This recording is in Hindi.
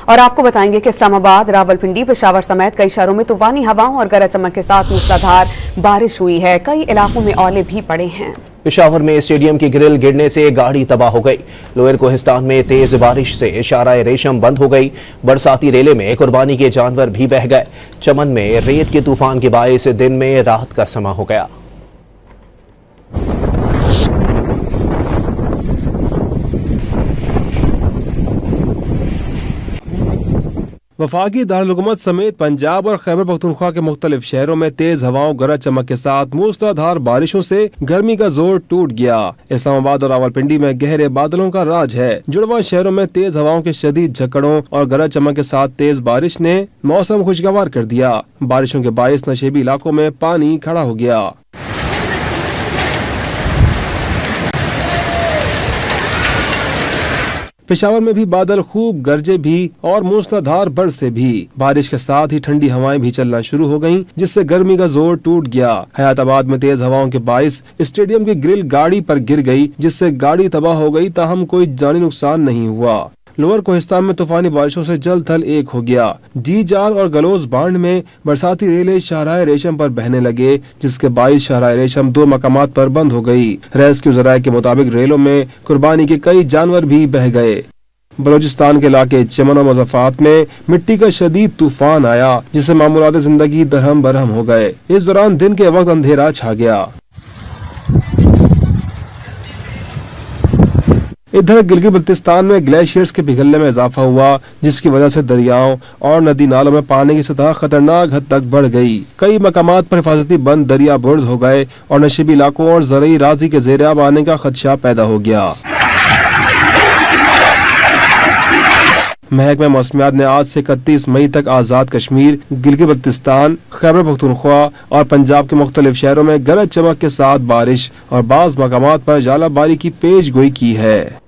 और आपको बताएंगे कि इस्लामाबाद, रावलपिंडी, पेशावर समेत कई शहरों में तूफानी हवाओं और गरज चमक के साथ मूसलाधार बारिश हुई है। कई इलाकों में ओले भी पड़े हैं। पेशावर में स्टेडियम की ग्रिल गिरने से गाड़ी तबाह हो गई। लोअर कोहिस्तान में तेज बारिश से शाहराह रेशम बंद हो गई। बरसाती रेले में कुर्बानी के जानवर भी बह गए। चमन में रेत के तूफान के बायस दिन में राहत का समा हो गया। वफाकी दारुल-हुकूमत समेत पंजाब और खैबर पख्तूनख्वा के मुख्तलिफ शहरों में तेज हवाओं, गरज चमक के साथ मूसलाधार बारिशों से गर्मी का जोर टूट गया। इस्लामाबाद और रावलपिंडी में गहरे बादलों का राज है। जुड़वा शहरों में तेज हवाओं के शदीद झकड़ों और गरज चमक के साथ तेज बारिश ने मौसम खुशगवार कर दिया। बारिशों के बायस नशेबी इलाकों में पानी खड़ा हो गया। पेशावर में भी बादल खूब गरजे भी और मूसलाधार बरसे भी। बारिश के साथ ही ठंडी हवाएं भी चलना शुरू हो गयीं, जिससे गर्मी का जोर टूट गया। हयाताबाद में तेज हवाओं के बायस स्टेडियम की ग्रिल गाड़ी पर गिर गई, जिससे गाड़ी तबाह हो गई, ताहम कोई जानी नुकसान नहीं हुआ। लोअर कोहिस्तान में तूफानी बारिशों से जल थल एक हो गया। जीजाल और गलोज बांड में बरसाती रेले शाहराह रेशम पर बहने लगे, जिसके बायस शाहराह रेशम 2 मकामात पर बंद हो गई। रेस्क्यू ज़राए के मुताबिक रेलों में कुर्बानी के कई जानवर भी बह गए। बलोचिस्तान के इलाके चमन और मुज़फ्फरात में मिट्टी का शदीद तूफान आया, जिससे मामूलात जिंदगी दरहम बरहम हो गए। इस दौरान दिन के वक्त अंधेरा छा गया। इधर गिलगित बल्तिस्तान में ग्लेशियर्स के पिघलने में इजाफा हुआ, जिसकी वजह से दरियाओं और नदी नालों में पानी की सतह खतरनाक हद तक बढ़ गई। कई मकामात पर हिफाजती बंद दरिया बुर्द हो गए और नशीबी इलाकों और ज़रई राजी के ज़ेर आब आने का खदशा पैदा हो गया। महकमा मौसमियात ने आज से 31 मई तक आज़ाद कश्मीर, गिलगित बल्तिस्तान, खैबर पख्तूनख्वा और पंजाब के मुख्तलिफ शहरों में गरज चमक के साथ बारिश और बाज़ मकामात पर जालाबारी की पेशगोई की है।